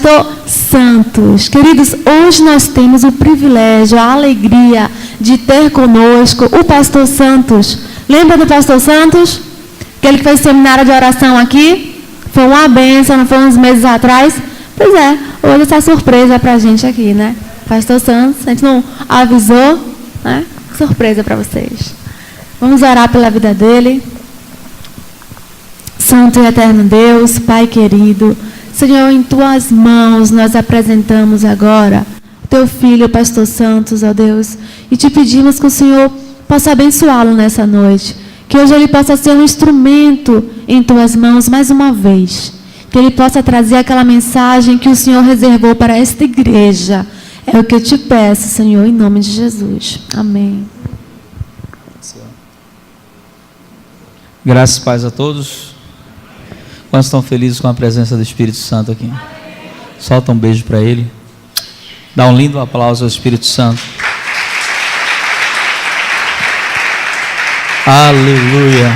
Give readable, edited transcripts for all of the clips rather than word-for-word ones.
pastor Santos. Queridos, hoje nós temos o privilégio, a alegria de ter conosco o pastor Santos. Lembra do pastor Santos? Aquele que fez seminário de oração aqui? Foi uma bênção, não foi uns meses atrás? Pois é, hoje essa surpresa pra gente aqui, né? Pastor Santos, a gente não avisou, né? Surpresa para vocês. Vamos orar pela vida dele. Santo e eterno Deus, Pai querido, Senhor, em Tuas mãos nós apresentamos agora o Teu Filho, Pastor Santos, ó Deus, e te pedimos que o Senhor possa abençoá-lo nessa noite, que hoje ele possa ser um instrumento em Tuas mãos mais uma vez, que ele possa trazer aquela mensagem que o Senhor reservou para esta igreja. É o que eu te peço, Senhor, em nome de Jesus. Amém. Graças e paz a todos. Quantos estão felizes com a presença do Espírito Santo aqui? Solta um beijo para ele. Dá um lindo aplauso ao Espírito Santo. Aleluia.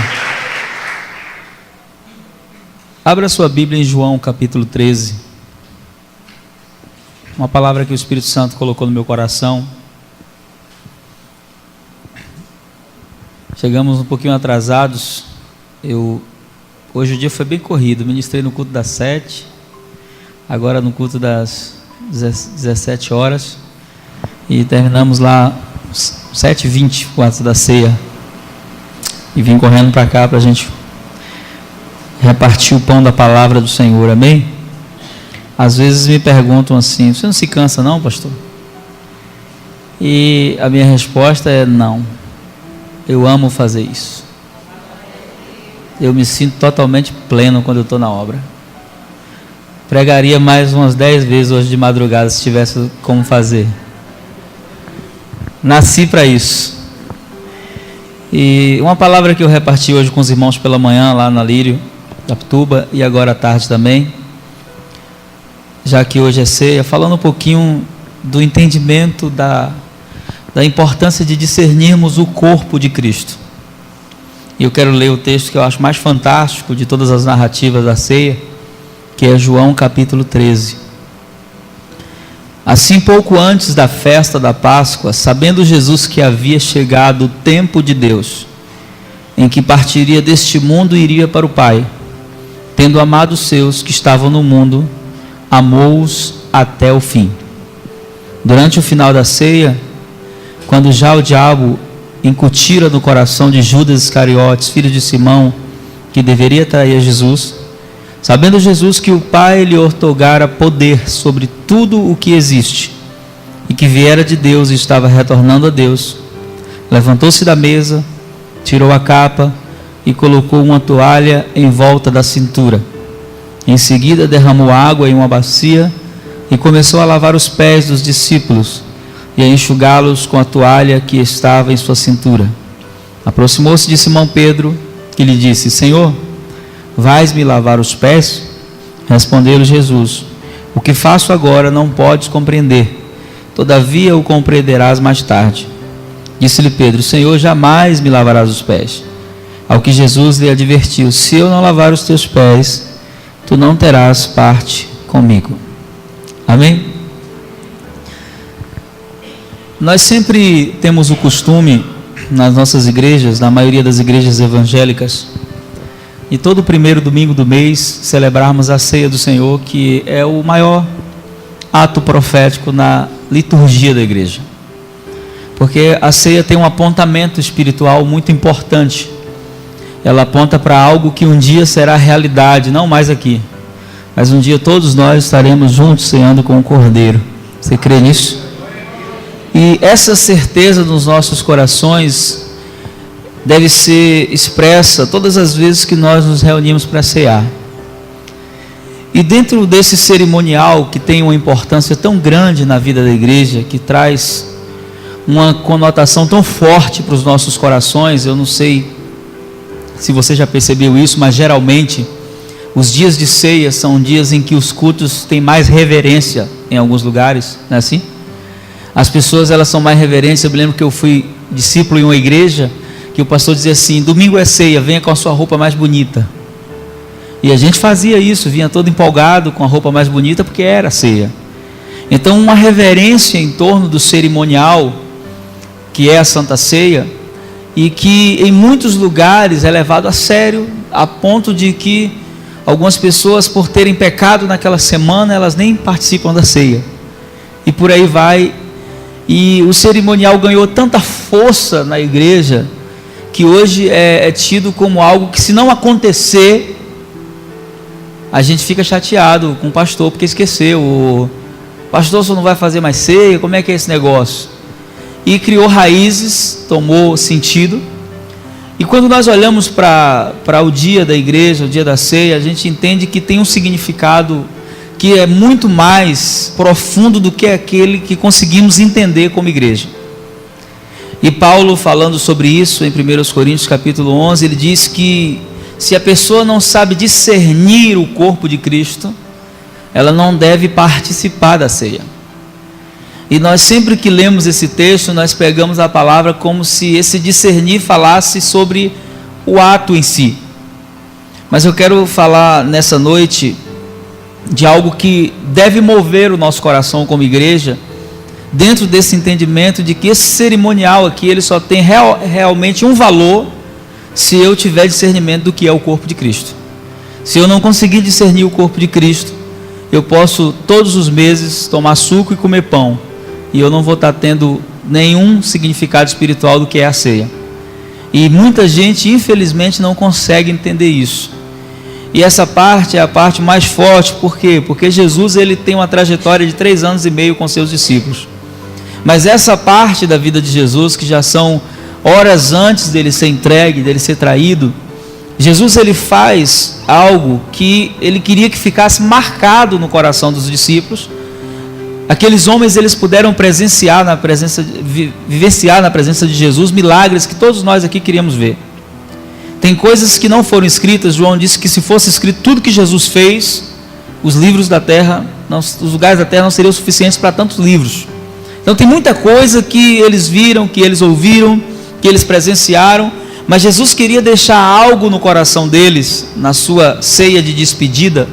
Abra sua Bíblia em João capítulo 13. Uma palavra que o Espírito Santo colocou no meu coração. Chegamos um pouquinho atrasados. Hoje o dia foi bem corrido. Ministrei no culto das 7, agora no culto das 17 horas, e terminamos lá 7h20, antes da ceia, e vim correndo para cá para a gente repartir o pão da palavra do Senhor. Amém? Às vezes me perguntam assim: você não se cansa não, pastor? E a minha resposta é não. Eu amo fazer isso. Eu me sinto totalmente pleno quando eu estou na obra. Pregaria mais umas 10 vezes hoje de madrugada se tivesse como fazer. Nasci para isso. E uma palavra que eu reparti hoje com os irmãos pela manhã lá na Lírio, da Pituba, e agora à tarde também, já que hoje é ceia, falando um pouquinho do entendimento da importância de discernirmos o corpo de Cristo. E eu quero ler o texto que eu acho mais fantástico de todas as narrativas da ceia, que é João capítulo 13. Assim, pouco antes da festa da Páscoa, sabendo Jesus que havia chegado o tempo de Deus, em que partiria deste mundo e iria para o Pai, tendo amado os seus que estavam no mundo, amou-os até o fim. Durante o final da ceia, quando já o diabo incutira no coração de Judas Iscariotes, filho de Simão, que deveria trair Jesus, sabendo Jesus que o Pai lhe outorgara poder sobre tudo o que existe, e que viera de Deus e estava retornando a Deus, levantou-se da mesa, tirou a capa e colocou uma toalha em volta da cintura. Em seguida derramou água em uma bacia e começou a lavar os pés dos discípulos e a enxugá-los com a toalha que estava em sua cintura. Aproximou-se de Simão Pedro, que lhe disse: Senhor, vais-me lavar os pés? Respondeu-lhe Jesus: o que faço agora não podes compreender, todavia o compreenderás mais tarde. Disse-lhe Pedro: Senhor, jamais me lavarás os pés. Ao que Jesus lhe advertiu: se eu não lavar os teus pés, tu não terás parte comigo. Amém? Nós sempre temos o costume, nas nossas igrejas, na maioria das igrejas evangélicas, e todo primeiro domingo do mês, celebrarmos a ceia do Senhor, que é o maior ato profético na liturgia da igreja. Porque a ceia tem um apontamento espiritual muito importante. Ela aponta para algo que um dia será realidade, não mais aqui, mas um dia todos nós estaremos juntos ceando com o Cordeiro. Você crê nisso? E essa certeza nos nossos corações deve ser expressa todas as vezes que nós nos reunimos para cear. E dentro desse cerimonial que tem uma importância tão grande na vida da igreja, que traz uma conotação tão forte para os nossos corações, eu não sei se você já percebeu isso, mas geralmente os dias de ceia são dias em que os cultos têm mais reverência em alguns lugares, não é assim? As pessoas, elas são mais reverentes. Eu me lembro que eu fui discípulo em uma igreja, que o pastor dizia assim: domingo é ceia, venha com a sua roupa mais bonita. E a gente fazia isso, vinha todo empolgado, com a roupa mais bonita, porque era ceia. Então, uma reverência em torno do cerimonial, que é a Santa Ceia, e que em muitos lugares é levado a sério, a ponto de que algumas pessoas, por terem pecado naquela semana, elas nem participam da ceia. E por aí vai. E o cerimonial ganhou tanta força na igreja, que hoje é tido como algo que, se não acontecer, a gente fica chateado com o pastor, porque esqueceu. O pastor só não vai fazer mais ceia, como é que é esse negócio? E criou raízes, tomou sentido. E quando nós olhamos para o dia da igreja, o dia da ceia, a gente entende que tem um significado que é muito mais profundo do que aquele que conseguimos entender como igreja. E Paulo, falando sobre isso em 1 Coríntios capítulo 11, ele diz que se a pessoa não sabe discernir o corpo de Cristo, ela não deve participar da ceia. E nós, sempre que lemos esse texto, nós pegamos a palavra como se esse discernir falasse sobre o ato em si. Mas eu quero falar nessa noite de algo que deve mover o nosso coração como igreja, dentro desse entendimento de que esse cerimonial aqui, ele só tem realmente um valor se eu tiver discernimento do que é o corpo de Cristo. Se eu não conseguir discernir o corpo de Cristo, eu posso todos os meses tomar suco e comer pão, e eu não vou estar tendo nenhum significado espiritual do que é a ceia. E muita gente, infelizmente, não consegue entender isso. E essa parte é a parte mais forte. Por quê? Porque Jesus, ele tem uma trajetória de 3 anos e meio com seus discípulos. Mas essa parte da vida de Jesus, que já são horas antes dele ser entregue, dele ser traído, Jesus, ele faz algo que ele queria que ficasse marcado no coração dos discípulos. Aqueles homens, eles puderam vivenciar na presença de Jesus milagres que todos nós aqui queríamos ver. Tem coisas que não foram escritas. João disse que se fosse escrito tudo que Jesus fez, os livros da terra, os lugares da terra não seriam suficientes para tantos livros. Então tem muita coisa que eles viram, que eles ouviram, que eles presenciaram, mas Jesus queria deixar algo no coração deles, na sua ceia de despedida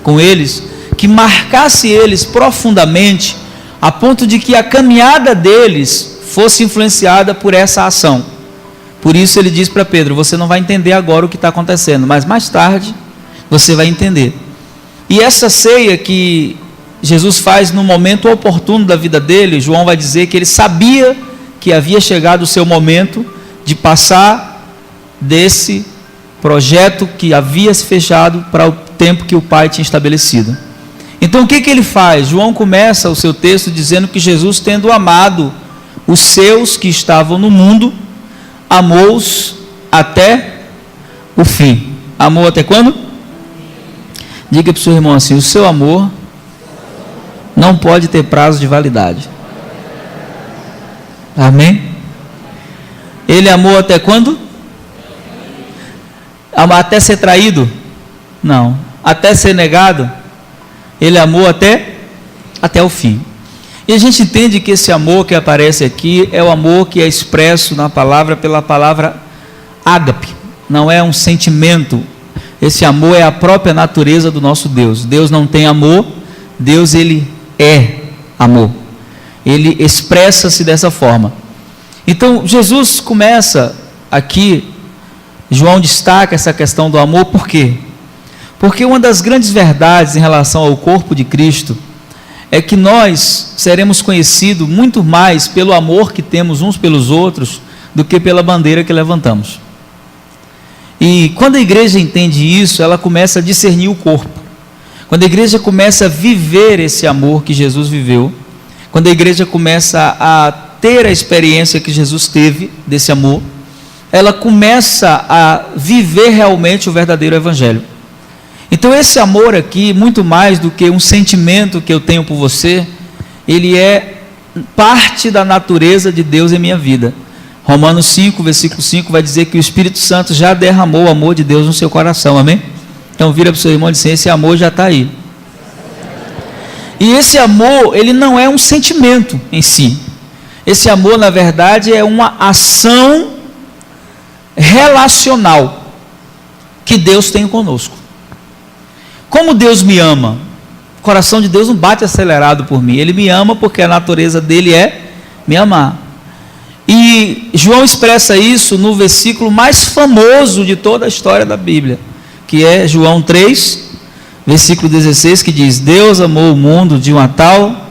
com eles, que marcasse eles profundamente, a ponto de que a caminhada deles fosse influenciada por essa ação. Por isso ele diz para Pedro: você não vai entender agora o que está acontecendo, mas mais tarde você vai entender. E essa ceia que Jesus faz no momento oportuno da vida dele, João vai dizer que ele sabia que havia chegado o seu momento de passar desse projeto que havia se fechado para o tempo que o Pai tinha estabelecido. Então o que ele faz? João começa o seu texto dizendo que Jesus, tendo amado os seus que estavam no mundo, amou-os até o fim. Amou até quando? Diga para o seu irmão assim: o seu amor não pode ter prazo de validade. Amém? Ele amou até quando? Até ser traído? Não. Até ser negado? Ele amou até o fim. E a gente entende que esse amor que aparece aqui é o amor que é expresso na palavra pela palavra ágape. Não é um sentimento. Esse amor é a própria natureza do nosso Deus. Deus não tem amor. Deus, ele é amor. Ele expressa-se dessa forma. Então Jesus começa aqui, João destaca essa questão do amor. Por quê? Porque uma das grandes verdades em relação ao corpo de Cristo é que nós seremos conhecidos muito mais pelo amor que temos uns pelos outros do que pela bandeira que levantamos. E quando a igreja entende isso, ela começa a discernir o corpo. Quando a igreja começa a viver esse amor que Jesus viveu, quando a igreja começa a ter a experiência que Jesus teve desse amor, ela começa a viver realmente o verdadeiro evangelho. Então esse amor aqui, muito mais do que um sentimento que eu tenho por você, ele é parte da natureza de Deus em minha vida. Romanos 5, versículo 5 vai dizer que o Espírito Santo já derramou o amor de Deus no seu coração, amém? Então vira para o seu irmão e diz assim: esse amor já está aí. E esse amor, ele não é um sentimento em si. Esse amor, na verdade, é uma ação relacional que Deus tem conosco. Como Deus me ama? O coração de Deus não bate acelerado por mim. Ele me ama porque a natureza dele é me amar. E João expressa isso no versículo mais famoso de toda a história da Bíblia, que é João 3, versículo 16, que diz: Deus amou o mundo de uma tal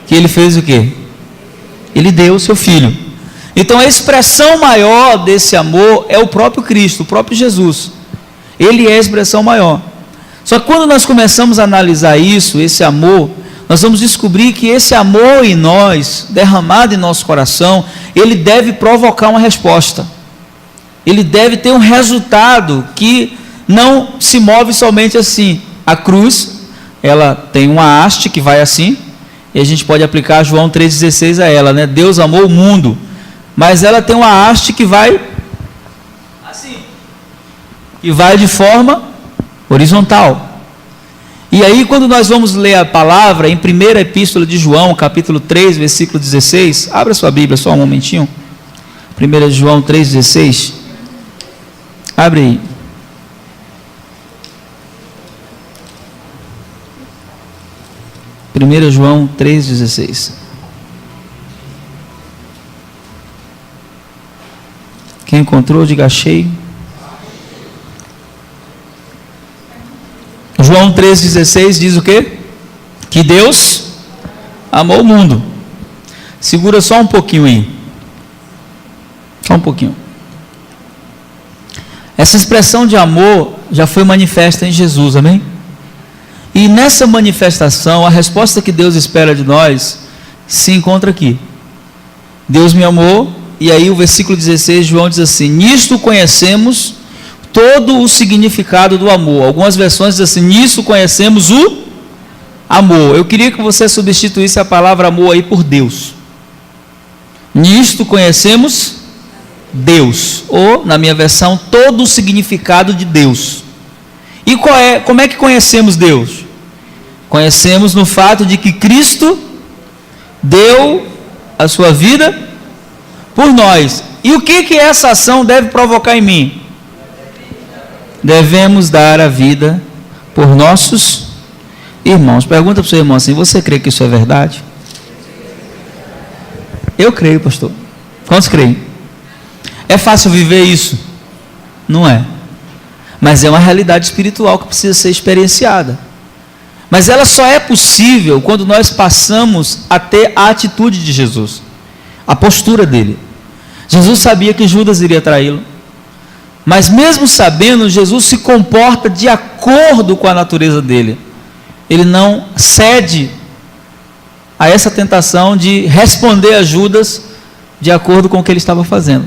que ele fez o quê? Ele deu o seu Filho. Então a expressão maior desse amor é o próprio Cristo, o próprio Jesus. Ele é a expressão maior. Só que quando nós começamos a analisar isso, esse amor, nós vamos descobrir que esse amor em nós, derramado em nosso coração, ele deve provocar uma resposta. Ele deve ter um resultado que não se move somente assim. A cruz, ela tem uma haste que vai assim, e a gente pode aplicar João 3,16 a ela, né? Deus amou o mundo, mas ela tem uma haste que vai assim, que vai de forma horizontal. E aí, quando nós vamos ler a palavra em 1ª Epístola de João, capítulo 3, versículo 16, abra sua Bíblia só um momentinho. 1 João 3,16. Abre aí. João 3,16. Quem encontrou, diga achei. João 3,16 diz o quê? Que Deus amou o mundo. Segura só um pouquinho aí. Só um pouquinho. Essa expressão de amor já foi manifesta em Jesus, amém? E nessa manifestação, a resposta que Deus espera de nós se encontra aqui. Deus me amou, e aí o versículo 16, João diz assim: nisto conhecemos todo o significado do amor. Algumas versões dizem assim: nisso conhecemos o amor. Eu queria que você substituísse a palavra amor aí por Deus. Nisto conhecemos Deus, ou na minha versão, todo o significado de Deus. E como é que conhecemos Deus? Conhecemos no fato de que Cristo deu a sua vida por nós. E o que essa ação deve provocar em mim? Devemos dar a vida por nossos irmãos. Pergunta para o seu irmão assim: você crê que isso é verdade? Eu creio, pastor. Quantos creem? É fácil viver isso? Não é. Mas é uma realidade espiritual que precisa ser experienciada. Mas ela só é possível quando nós passamos a ter a atitude de Jesus, a postura dele. Jesus sabia que Judas iria traí-lo, mas mesmo sabendo, Jesus se comporta de acordo com a natureza dele. Ele não cede a essa tentação de responder a Judas de acordo com o que ele estava fazendo.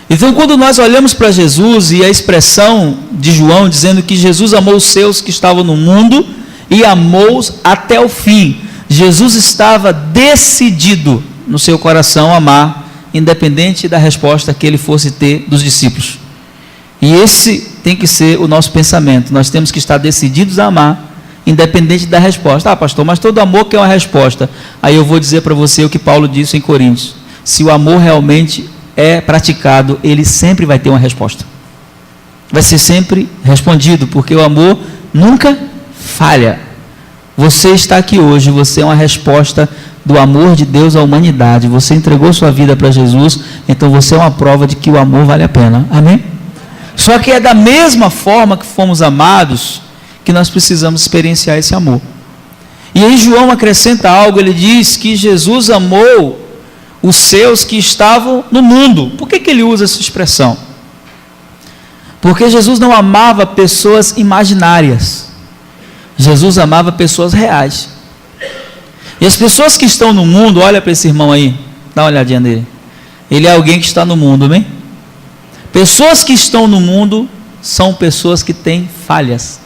Então, quando nós olhamos para Jesus e a expressão de João dizendo que Jesus amou os seus que estavam no mundo e amou-os até o fim, Jesus estava decidido no seu coração a amar, independente da resposta que ele fosse ter dos discípulos. E esse tem que ser o nosso pensamento. Nós temos que estar decididos a amar, independente da resposta. Ah, pastor, mas todo amor quer uma resposta. Aí eu vou dizer para você o que Paulo disse em Coríntios: se o amor realmente é praticado, ele sempre vai ter uma resposta. Vai ser sempre respondido, porque o amor nunca falha. Você está aqui hoje, você é uma resposta do amor de Deus à humanidade. Você entregou sua vida para Jesus, então você é uma prova de que o amor vale a pena. Amém? Só que é da mesma forma que fomos amados que nós precisamos experienciar esse amor. E aí João acrescenta algo, ele diz que Jesus amou os seus que estavam no mundo. Por que ele usa essa expressão? Porque Jesus não amava pessoas imaginárias. Jesus amava pessoas reais. E as pessoas que estão no mundo, olha para esse irmão aí, dá uma olhadinha nele. Ele é alguém que está no mundo, amém? Pessoas que estão no mundo são pessoas que têm falhas.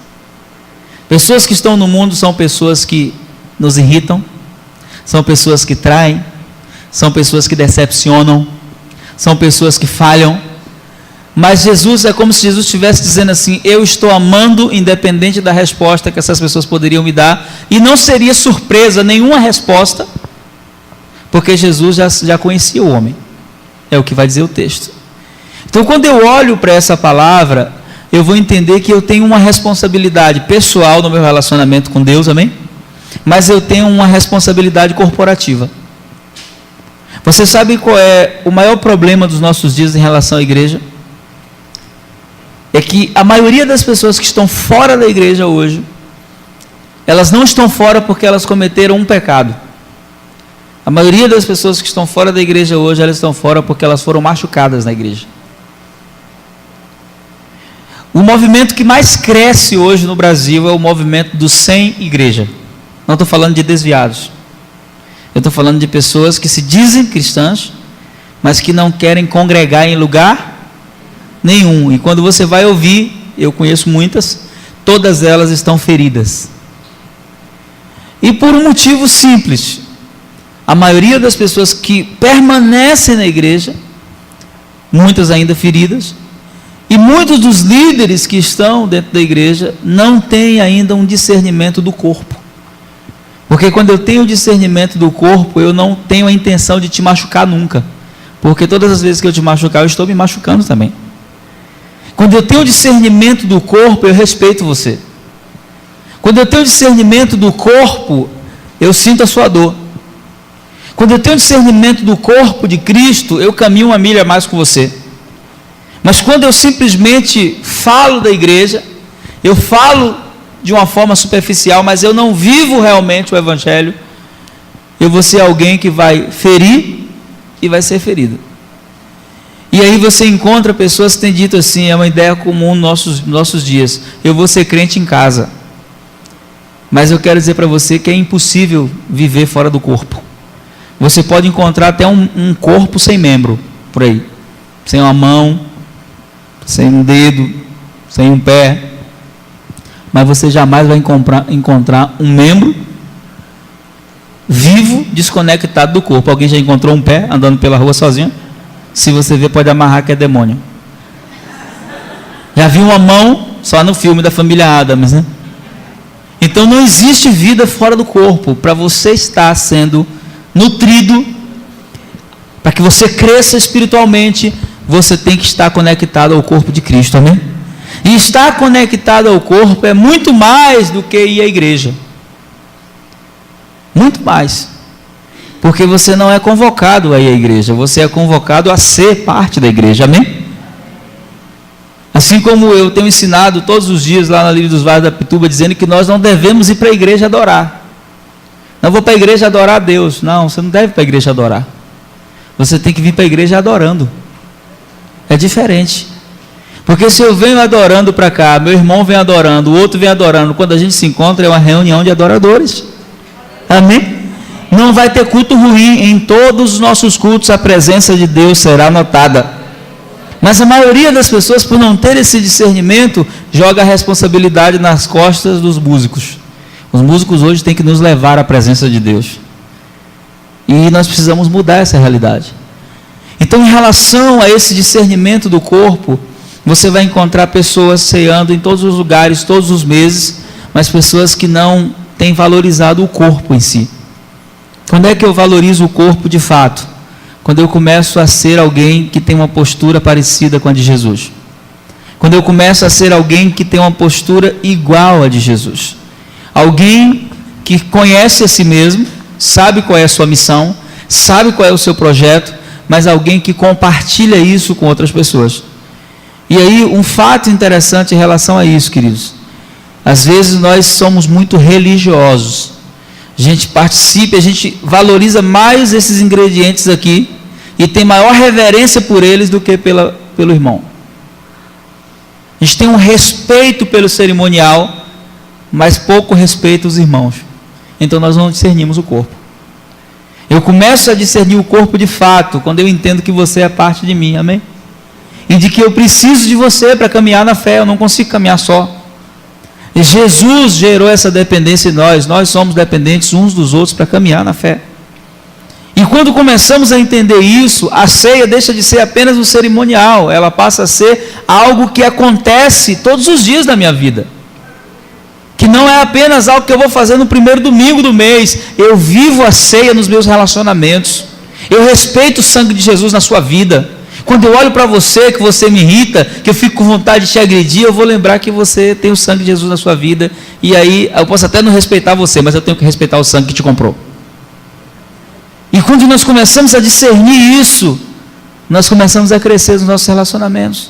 Pessoas que estão no mundo são pessoas que nos irritam, são pessoas que traem, são pessoas que decepcionam, são pessoas que falham. Mas Jesus, é como se Jesus estivesse dizendo assim: eu estou amando independente da resposta que essas pessoas poderiam me dar, e não seria surpresa nenhuma resposta, porque Jesus já conhecia o homem. É o que vai dizer o texto. Então, quando eu olho para essa palavra, eu vou entender que eu tenho uma responsabilidade pessoal no meu relacionamento com Deus, amém? Mas eu tenho uma responsabilidade corporativa. Você sabe qual é o maior problema dos nossos dias em relação à igreja? É que a maioria das pessoas que estão fora da igreja hoje, elas não estão fora porque elas cometeram um pecado. A maioria das pessoas que estão fora da igreja hoje, elas estão fora porque elas foram machucadas na igreja. O movimento que mais cresce hoje no Brasil é o movimento do sem igreja. Não estou falando de desviados. Eu estou falando de pessoas que se dizem cristãs, mas que não querem congregar em lugar nenhum. E quando você vai ouvir, eu conheço muitas, todas elas estão feridas. E por um motivo simples. A maioria das pessoas que permanecem na igreja, muitas ainda feridas, e muitos dos líderes que estão dentro da igreja não têm ainda um discernimento do corpo. Porque quando eu tenho o discernimento do corpo, eu não tenho a intenção de te machucar nunca. Porque todas as vezes que eu te machucar, eu estou me machucando também. Quando eu tenho o discernimento do corpo, eu respeito você. Quando eu tenho o discernimento do corpo, eu sinto a sua dor. Quando eu tenho o discernimento do corpo de Cristo, eu caminho uma milha a mais com você. Mas quando eu simplesmente falo da igreja, eu falo de uma forma superficial, mas eu não vivo realmente o Evangelho, eu vou ser alguém que vai ferir e vai ser ferido. E aí você encontra pessoas que têm dito assim, é uma ideia comum nos nossos dias, eu vou ser crente em casa. Mas eu quero dizer para você que é impossível viver fora do corpo. Você pode encontrar até um corpo sem membro, por aí. Sem uma mão, sem um dedo, sem um pé. Mas você jamais vai encontrar um membro vivo, desconectado do corpo. Alguém já encontrou um pé andando pela rua sozinho? Se você ver, pode amarrar que é demônio. Já viu uma mão? Só no filme da família Addams, né? Então não existe vida fora do corpo. Para você estar sendo nutrido, para que você cresça espiritualmente, você tem que estar conectado ao corpo de Cristo, amém? E estar conectado ao corpo é muito mais do que ir à igreja. Muito mais. Porque você não é convocado a ir à igreja, você é convocado a ser parte da igreja, amém? Assim como eu tenho ensinado todos os dias lá na Livre dos Vales da Pituba, dizendo que nós não devemos ir para a igreja adorar. Não vou para a igreja adorar a Deus. Não, você não deve ir para a igreja adorar. Você tem que vir para a igreja adorando. É diferente. Porque se eu venho adorando para cá, meu irmão vem adorando, o outro vem adorando, quando a gente se encontra é uma reunião de adoradores. Amém? Não vai ter culto ruim. Em todos os nossos cultos a presença de Deus será notada. Mas a maioria das pessoas, por não ter esse discernimento, joga a responsabilidade nas costas dos músicos. Os músicos hoje têm que nos levar à presença de Deus. E nós precisamos mudar essa realidade. Então, em relação a esse discernimento do corpo, você vai encontrar pessoas ceando em todos os lugares, todos os meses, mas pessoas que não têm valorizado o corpo em si. Quando é que eu valorizo o corpo de fato? Quando eu começo a ser alguém que tem uma postura parecida com a de Jesus. Quando eu começo a ser alguém que tem uma postura igual à de Jesus. Alguém que conhece a si mesmo, sabe qual é a sua missão, sabe qual é o seu projeto, mas alguém que compartilha isso com outras pessoas. E aí, um fato interessante em relação a isso, queridos. Às vezes nós somos muito religiosos. A gente participa, a gente valoriza mais esses ingredientes aqui e tem maior reverência por eles do que pelo irmão. A gente tem um respeito pelo cerimonial, mas pouco respeito aos irmãos. Então nós não discernimos o corpo. Eu começo a discernir o corpo de fato quando eu entendo que você é parte de mim, amém? E de que eu preciso de você para caminhar na fé, eu não consigo caminhar só. E Jesus gerou essa dependência em nós somos dependentes uns dos outros para caminhar na fé. E quando começamos a entender isso, a ceia deixa de ser apenas um cerimonial, ela passa a ser algo que acontece todos os dias da minha vida. Que não é apenas algo que eu vou fazer no primeiro domingo do mês, eu vivo a ceia nos meus relacionamentos, eu respeito o sangue de Jesus na sua vida. Quando eu olho para você, que você me irrita, que eu fico com vontade de te agredir, eu vou lembrar que você tem o sangue de Jesus na sua vida, e aí eu posso até não respeitar você, mas eu tenho que respeitar o sangue que te comprou. E quando nós começamos a discernir isso, nós começamos a crescer nos nossos relacionamentos.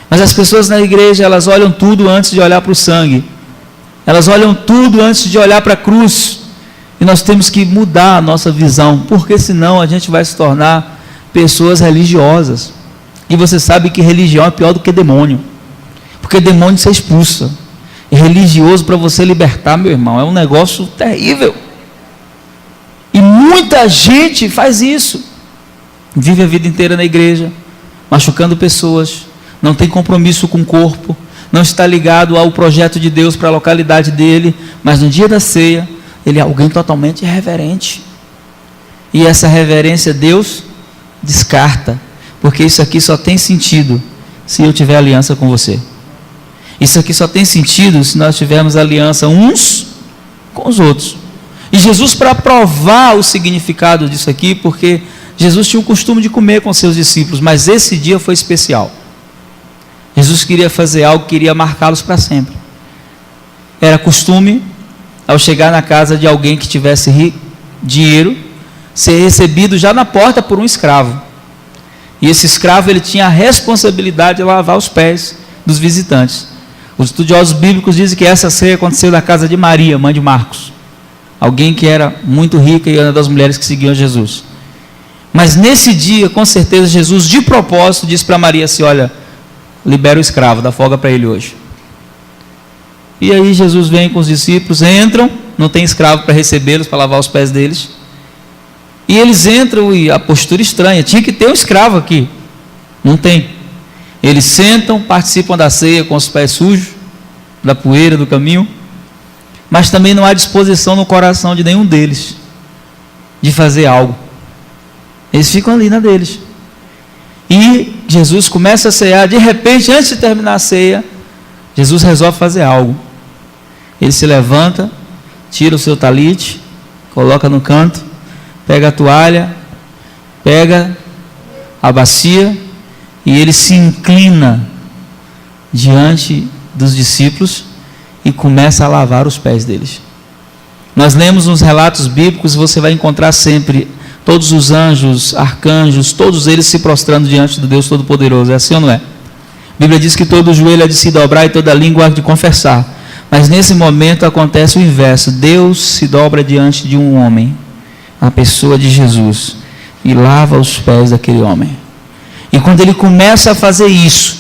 Mas as pessoas na igreja, elas olham tudo antes de olhar para o sangue. Elas olham tudo antes de olhar para a cruz. E nós temos que mudar a nossa visão, porque senão a gente vai se tornar pessoas religiosas. E você sabe que religião é pior do que demônio. Porque demônio você expulsa. E religioso, para você libertar, meu irmão, é um negócio terrível. E muita gente faz isso. Vive a vida inteira na igreja, machucando pessoas, não tem compromisso com o corpo, não está ligado ao projeto de Deus para a localidade dele, mas no dia da ceia, ele é alguém totalmente irreverente. E essa reverência Deus descarta, porque isso aqui só tem sentido se eu tiver aliança com você. Isso aqui só tem sentido se nós tivermos aliança uns com os outros. E Jesus, para provar o significado disso aqui, porque Jesus tinha o costume de comer com seus discípulos, mas esse dia foi especial. Jesus queria fazer algo, queria marcá-los para sempre. Era costume, ao chegar na casa de alguém que tivesse dinheiro, ser recebido já na porta por um escravo. E esse escravo, ele tinha a responsabilidade de lavar os pés dos visitantes. Os estudiosos bíblicos dizem que essa ceia aconteceu na casa de Maria, mãe de Marcos. Alguém que era muito rica e uma das mulheres que seguiam Jesus. Mas nesse dia, com certeza, Jesus de propósito disse para Maria assim: olha, libera o escravo, dá folga para ele hoje. E aí Jesus vem com os discípulos, entram, não tem escravo para recebê-los, para lavar os pés deles. E eles entram e a postura estranha, tinha que ter um escravo aqui, não tem. Eles sentam, participam da ceia com os pés sujos, da poeira do caminho, mas também não há disposição no coração de nenhum deles de fazer algo. Eles ficam ali na deles. E Jesus começa a cear. De repente, antes de terminar a ceia, Jesus resolve fazer algo. Ele se levanta, tira o seu talite, coloca no canto, pega a toalha, pega a bacia e ele se inclina diante dos discípulos e começa a lavar os pés deles. Nós lemos nos relatos bíblicos, você vai encontrar sempre todos os anjos, arcanjos, todos eles se prostrando diante do Deus Todo-Poderoso. É assim ou não é? A Bíblia diz que todo joelho há de se dobrar e toda língua há de confessar. Mas nesse momento acontece o inverso. Deus se dobra diante de um homem, a pessoa de Jesus, e lava os pés daquele homem. E quando ele começa a fazer isso,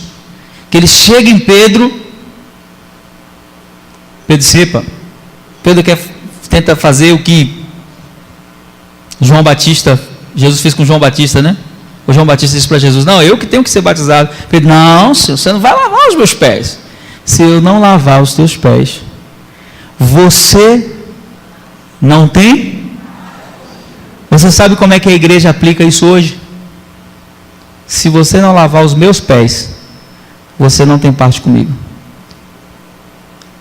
que ele chega em Pedro dissipa. Pedro tenta fazer o que Jesus fez com João Batista, né? O João Batista disse para Jesus: não, eu que tenho que ser batizado. Pedro: não, Senhor, você não vai lavar os meus pés. Se eu não lavar os teus pés, você não tem? Você sabe como é que a igreja aplica isso hoje? Se você não lavar os meus pés, você não tem parte comigo.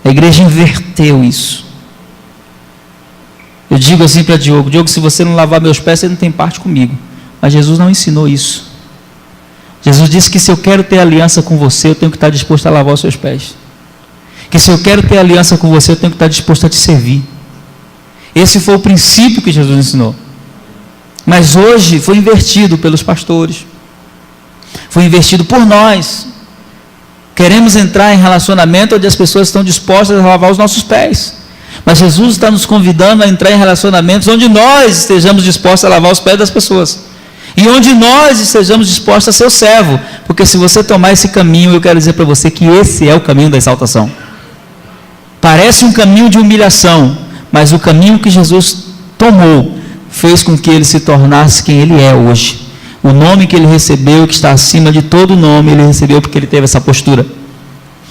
A igreja inverteu isso. Eu digo assim para Diogo: se você não lavar meus pés, você não tem parte comigo. Mas Jesus não ensinou isso. Jesus disse que se eu quero ter aliança com você, eu tenho que estar disposto a lavar os seus pés. Que se eu quero ter aliança com você, eu tenho que estar disposto a te servir. Esse foi o princípio que Jesus ensinou. Mas hoje foi invertido pelos pastores. Foi invertido por nós. Queremos entrar em relacionamento onde as pessoas estão dispostas a lavar os nossos pés. Mas Jesus está nos convidando a entrar em relacionamentos onde nós estejamos dispostos a lavar os pés das pessoas. E onde nós estejamos dispostos a ser o servo. Porque se você tomar esse caminho, eu quero dizer para você que esse é o caminho da exaltação. Parece um caminho de humilhação, mas o caminho que Jesus tomou fez com que ele se tornasse quem ele é hoje. O nome que ele recebeu, que está acima de todo nome, ele recebeu porque ele teve essa postura.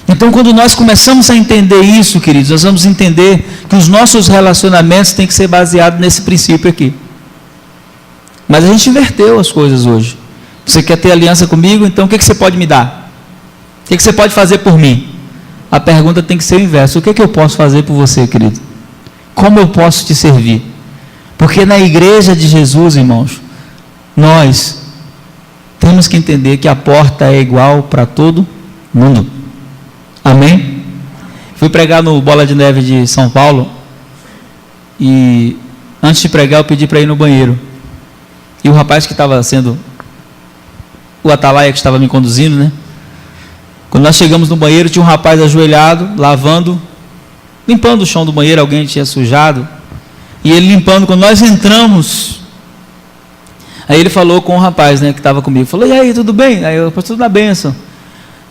Então, quando nós começamos a entender isso, queridos, nós vamos entender que os nossos relacionamentos têm que ser baseados nesse princípio aqui. Mas a gente inverteu as coisas hoje. Você quer ter aliança comigo? Então o que você pode me dar? O que você pode fazer por mim? A pergunta tem que ser o inverso: o que eu posso fazer por você, querido? Como eu posso te servir? Porque na igreja de Jesus, irmãos, nós temos que entender que a porta é igual para todo mundo. Amém? Fui pregar no Bola de Neve de São Paulo, e antes de pregar eu pedi para ir no banheiro, e o rapaz que estava sendo o atalaia, que estava me conduzindo, né? Quando nós chegamos no banheiro, tinha um rapaz ajoelhado, lavando, limpando o chão do banheiro, alguém tinha sujado, e ele limpando. Quando nós entramos, aí ele falou com o rapaz, né, que estava comigo, falou: e aí, tudo bem? Aí eu: pastor, tudo na bênção.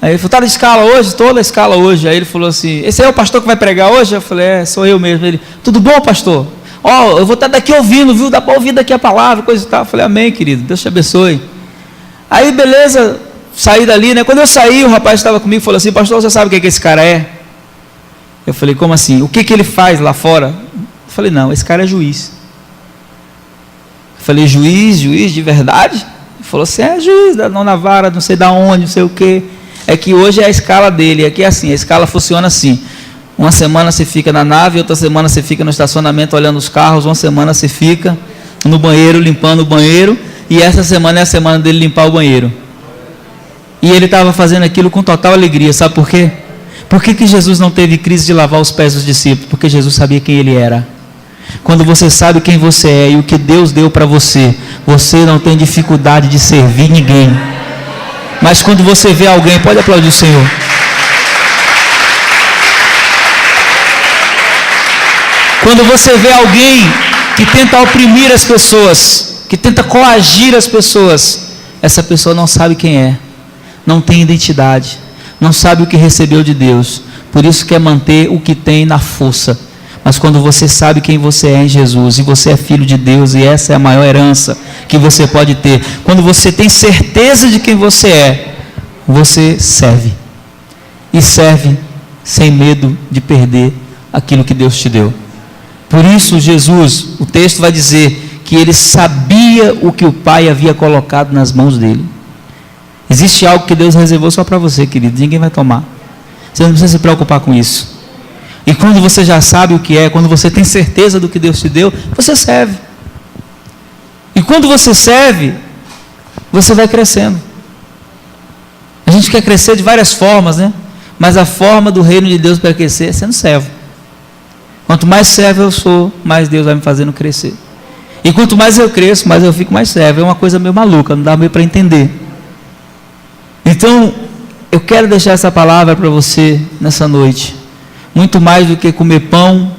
Aí ele falou: está na escala hoje? Estou na escala hoje. Aí ele falou assim: esse é o pastor que vai pregar hoje? Eu falei: é, sou eu mesmo. Ele: tudo bom, pastor? Ó, eu vou estar daqui ouvindo, viu? Dá para ouvir daqui a palavra, coisa e tal. Eu falei: amém, querido, Deus te abençoe. Aí, beleza, saí dali, né? Quando eu saí, o rapaz estava comigo e falou assim: pastor, você sabe o que esse cara é? Eu falei: como assim? O que ele faz lá fora? Eu falei: não, esse cara é juiz. Eu falei: juiz de verdade? Ele falou assim: é juiz, não na vara, não sei da onde, não sei o que. É que hoje é a escala dele, aqui é assim, a escala funciona assim: uma semana você fica na nave, outra semana você fica no estacionamento olhando os carros, uma semana você fica no banheiro limpando o banheiro, e essa semana é a semana dele limpar o banheiro. E ele estava fazendo aquilo com total alegria. Sabe por quê? Por que Jesus não teve crise de lavar os pés dos discípulos? Porque Jesus sabia quem ele era. Quando você sabe quem você é e o que Deus deu para você, você não tem dificuldade de servir ninguém. Mas quando você vê alguém, pode aplaudir o Senhor. Quando você vê alguém que tenta oprimir as pessoas, que tenta coagir as pessoas, essa pessoa não sabe quem é, não tem identidade, não sabe o que recebeu de Deus, por isso quer manter o que tem na força. Mas quando você sabe quem você é em Jesus, e você é filho de Deus, e essa é a maior herança que você pode ter, quando você tem certeza de quem você é, você serve, e serve sem medo de perder aquilo que Deus te deu. Por isso Jesus, o texto vai dizer que ele sabia o que o Pai havia colocado nas mãos dele. Existe algo que Deus reservou só para você, querido, ninguém vai tomar. Você não precisa se preocupar com isso. E quando você já sabe o que é, quando você tem certeza do que Deus te deu, você serve. E quando você serve, você vai crescendo. A gente quer crescer de várias formas, né? Mas a forma do reino de Deus para crescer é sendo servo. Quanto mais servo eu sou, mais Deus vai me fazendo crescer. E quanto mais eu cresço, mais eu fico mais servo. É uma coisa meio maluca, não dá meio para entender. Então, eu quero deixar essa palavra para você nessa noite. Muito mais do que comer pão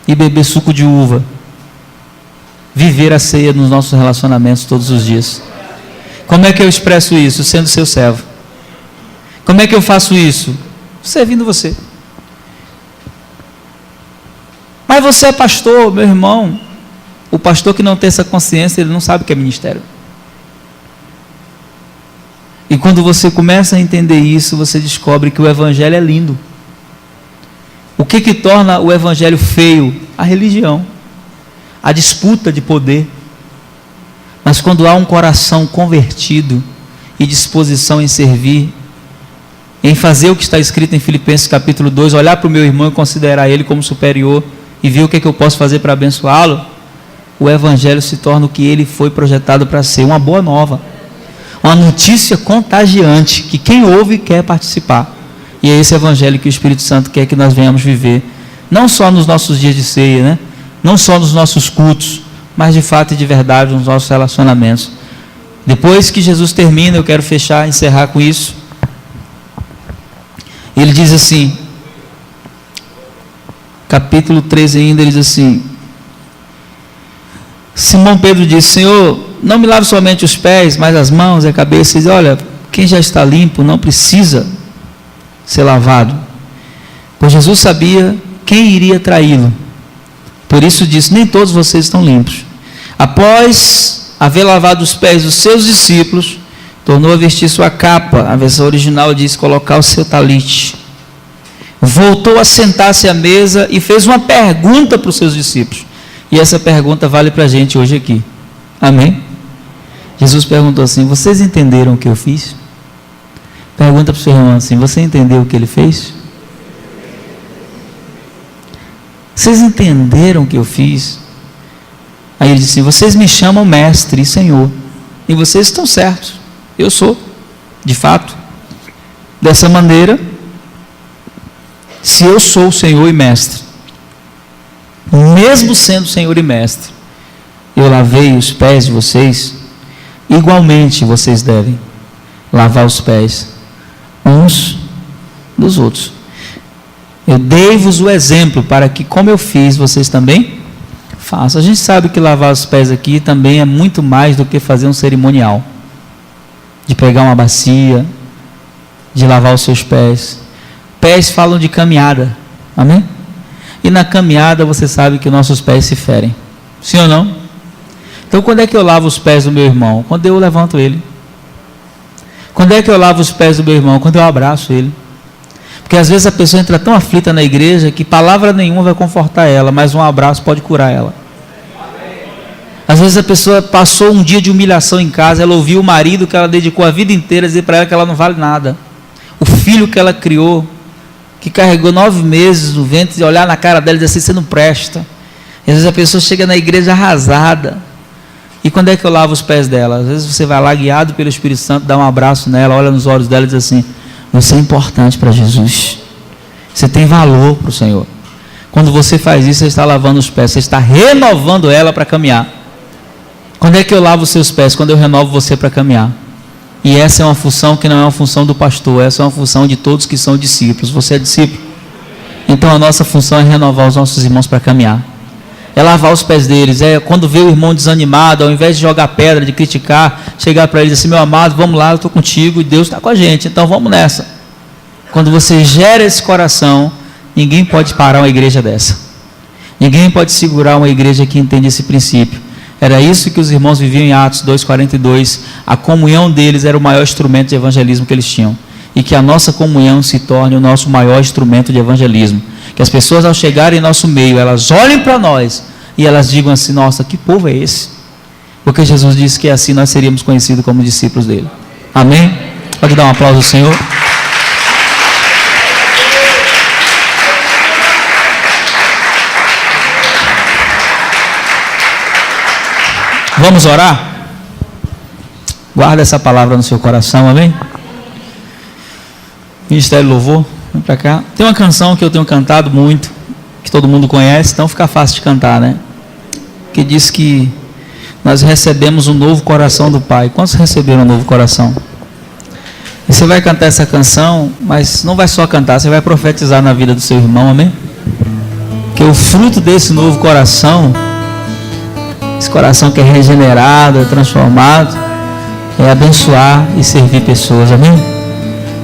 e beber suco de uva. Viver a ceia nos nossos relacionamentos todos os dias. Como é que eu expresso isso? Sendo seu servo. Como é que eu faço isso? Servindo você. Mas você é pastor, meu irmão. O pastor que não tem essa consciência, ele não sabe o que é ministério. E quando você começa a entender isso, você descobre que o evangelho é lindo. O que torna o evangelho feio? A religião, a disputa de poder. Mas quando há um coração convertido e disposição em servir, em fazer o que está escrito em Filipenses capítulo 2, olhar para o meu irmão e considerar ele como superior, e ver o que eu posso fazer para abençoá-lo, o evangelho se torna o que ele foi projetado para ser, uma boa nova, uma notícia contagiante, que quem ouve quer participar. E é esse evangelho que o Espírito Santo quer que nós venhamos viver, não só nos nossos dias de ceia, né? Não só nos nossos cultos, mas de fato e de verdade nos nossos relacionamentos. Depois que Jesus termina, eu quero fechar, encerrar com isso. Ele diz assim, capítulo 13 ainda, ele diz assim: Simão Pedro disse: Senhor, não me lave somente os pés, mas as mãos e a cabeça. Ele diz: olha, quem já está limpo não precisa ser lavado. Pois Jesus sabia quem iria traí-lo. Por isso disse: nem todos vocês estão limpos. Após haver lavado os pés dos seus discípulos, tornou a vestir sua capa. A versão original diz: colocar o seu talite. Voltou a sentar-se à mesa e fez uma pergunta para os seus discípulos. E essa pergunta vale para a gente hoje aqui. Amém? Jesus perguntou assim: vocês entenderam o que eu fiz? Pergunta para o seu irmão assim: você entendeu o que ele fez? Vocês entenderam o que eu fiz? Aí ele disse assim: vocês me chamam mestre e senhor, e vocês estão certos. Eu sou, de fato. Dessa maneira, se eu sou o Senhor e Mestre, mesmo sendo Senhor e Mestre, eu lavei os pés de vocês, igualmente vocês devem lavar os pés uns dos outros. Eu dei-vos o exemplo para que, como eu fiz, vocês também façam. A gente sabe que lavar os pés aqui também é muito mais do que fazer um cerimonial, de pegar uma bacia, de lavar os seus pés. Pés falam de caminhada, amém? E na caminhada você sabe que nossos pés se ferem, sim ou não? Então quando é que eu lavo os pés do meu irmão? Quando eu levanto ele. Quando é que eu lavo os pés do meu irmão? Quando eu abraço ele. Porque às vezes a pessoa entra tão aflita na igreja que palavra nenhuma vai confortar ela, mas um abraço pode curar ela. Às vezes a pessoa passou um dia de humilhação em casa, ela ouviu o marido que ela dedicou a vida inteira dizer para ela que ela não vale nada. O filho que ela criou, que carregou 9 meses no ventre, e olhar na cara dela e dizer assim, você não presta. E às vezes a pessoa chega na igreja arrasada. E quando é que eu lavo os pés dela? Às vezes você vai lá guiado pelo Espírito Santo, dá um abraço nela, olha nos olhos dela e diz assim, você é importante para Jesus. Você tem valor para o Senhor. Quando você faz isso, você está lavando os pés, você está renovando ela para caminhar. Quando é que eu lavo os seus pés? Quando eu renovo você para caminhar. E essa é uma função que não é uma função do pastor, essa é uma função de todos que são discípulos. Você é discípulo? Então a nossa função é renovar os nossos irmãos para caminhar. É lavar os pés deles, é quando vê o irmão desanimado, ao invés de jogar pedra, de criticar, chegar para ele e dizer assim, meu amado, vamos lá, eu estou contigo e Deus está com a gente, então vamos nessa. Quando você gera esse coração, ninguém pode parar uma igreja dessa. Ninguém pode segurar uma igreja que entende esse princípio. Era isso que os irmãos viviam em Atos 2,42, a comunhão deles era o maior instrumento de evangelismo que eles tinham. E que a nossa comunhão se torne o nosso maior instrumento de evangelismo. Que as pessoas ao chegarem em nosso meio, elas olhem para nós e elas digam assim, nossa, que povo é esse? Porque Jesus disse que assim nós seríamos conhecidos como discípulos dele. Amém? Pode dar um aplauso ao Senhor. Vamos orar? Guarda essa palavra no seu coração, amém? Ministério Louvor, vem para cá. Tem uma canção que eu tenho cantado muito, que todo mundo conhece, então fica fácil de cantar, né? Que diz que nós recebemos um novo coração do Pai. Quantos receberam um novo coração? E você vai cantar essa canção, mas não vai só cantar, você vai profetizar na vida do seu irmão, amém? Que o fruto desse novo coração, esse coração que é regenerado, é transformado, é abençoar e servir pessoas, amém?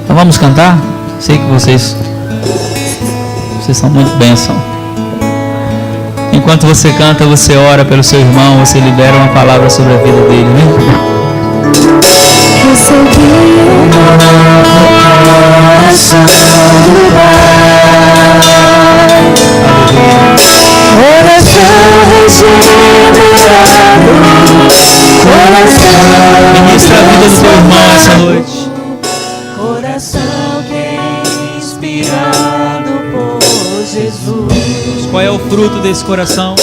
Então vamos cantar? Sei que vocês são muito bênção. Enquanto você canta, você ora pelo seu irmão, você libera uma palavra sobre a vida dele, amém? Ministra a vida do seu irmão essa noite. Coração que é inspirado por Jesus. Qual é o fruto desse coração?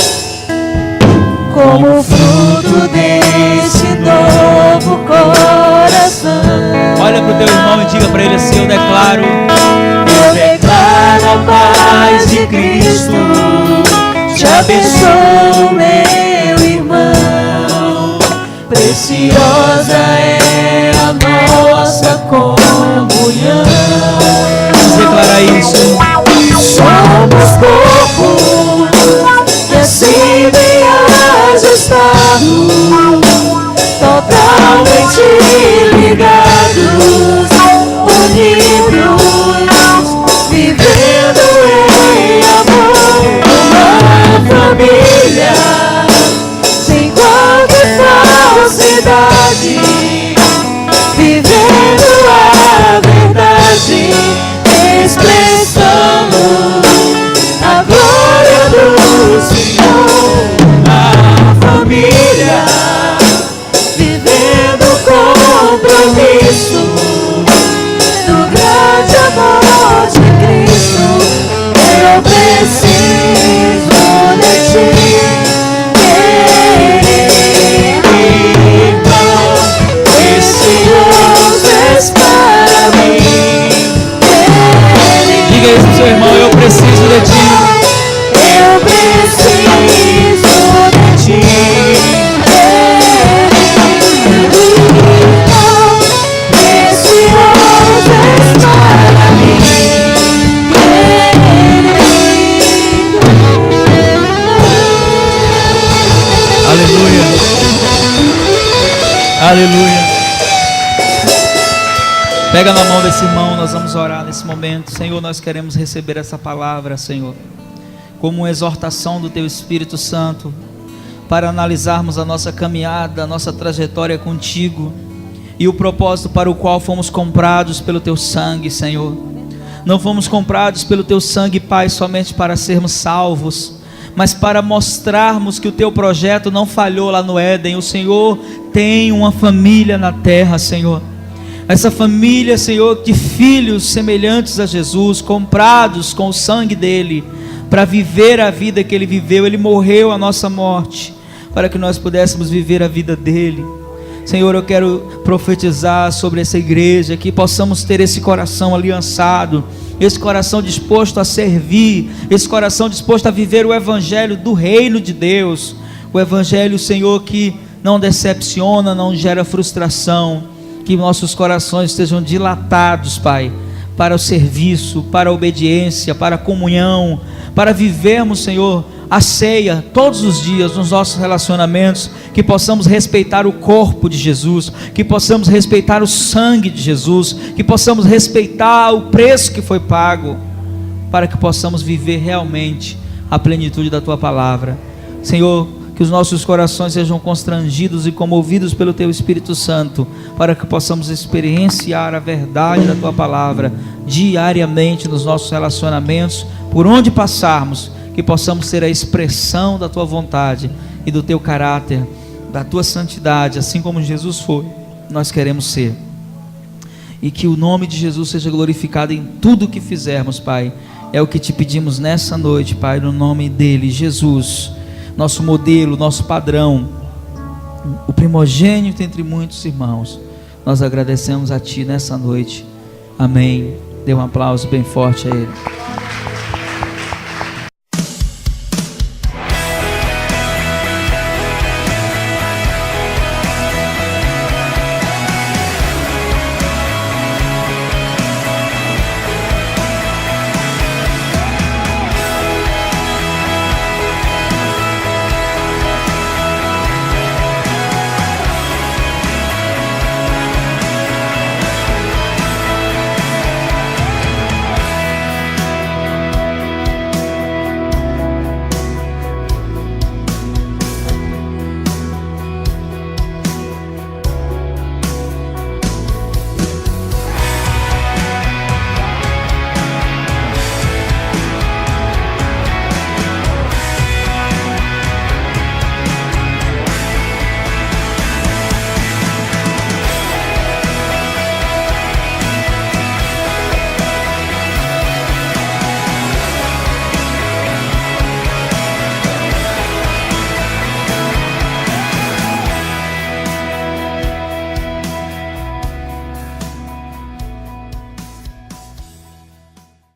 Como fruto desse novo coração. Olha para o teu irmão e diga para ele assim, eu declaro a paz de Cristo. Te abençoo, meu irmão. Preciosa é a nossa comunhão. Vamos declarar isso. Somos corpo e assim bem ajustados, totalmente ligados, unidos, vivendo em amor, uma família, sem qualquer falsidade, vivendo a verdade, expressamos a glória do Senhor. A família, vivendo compromisso. preciso de ti. Eu preciso de ti. Precioso és para mim, querido. Aleluia. Aleluia. Pega na mão desse irmão, nós vamos orar nesse momento. Senhor, nós queremos receber essa palavra, Senhor, como uma exortação do Teu Espírito Santo, para analisarmos a nossa caminhada, a nossa trajetória contigo, e o propósito para o qual fomos comprados pelo Teu sangue, Senhor. Não fomos comprados pelo Teu sangue, Pai, somente para sermos salvos, mas para mostrarmos que o Teu projeto não falhou lá no Éden. O Senhor tem uma família na terra, Senhor. Essa família, Senhor, de filhos semelhantes a Jesus, comprados com o sangue dele, para viver a vida que ele viveu. Ele morreu a nossa morte, para que nós pudéssemos viver a vida dele. Senhor, eu quero profetizar sobre essa igreja, que possamos ter esse coração aliançado, esse coração disposto a servir, esse coração disposto a viver o evangelho do reino de Deus, o evangelho, Senhor, que não decepciona, não gera frustração. Que nossos corações estejam dilatados, Pai, para o serviço, para a obediência, para a comunhão, para vivermos, Senhor, a ceia todos os dias nos nossos relacionamentos, que possamos respeitar o corpo de Jesus, que possamos respeitar o sangue de Jesus, que possamos respeitar o preço que foi pago, para que possamos viver realmente a plenitude da Tua palavra. Senhor, que os nossos corações sejam constrangidos e comovidos pelo Teu Espírito Santo, para que possamos experienciar a verdade da Tua palavra diariamente nos nossos relacionamentos, por onde passarmos, que possamos ser a expressão da Tua vontade e do Teu caráter, da Tua santidade, assim como Jesus foi, nós queremos ser. E que o nome de Jesus seja glorificado em tudo o que fizermos, Pai. É o que Te pedimos nessa noite, Pai, no nome dEle, Jesus, nosso modelo, nosso padrão, o primogênito entre muitos irmãos. Nós agradecemos a Ti nessa noite. Amém. Dê um aplauso bem forte a Ele.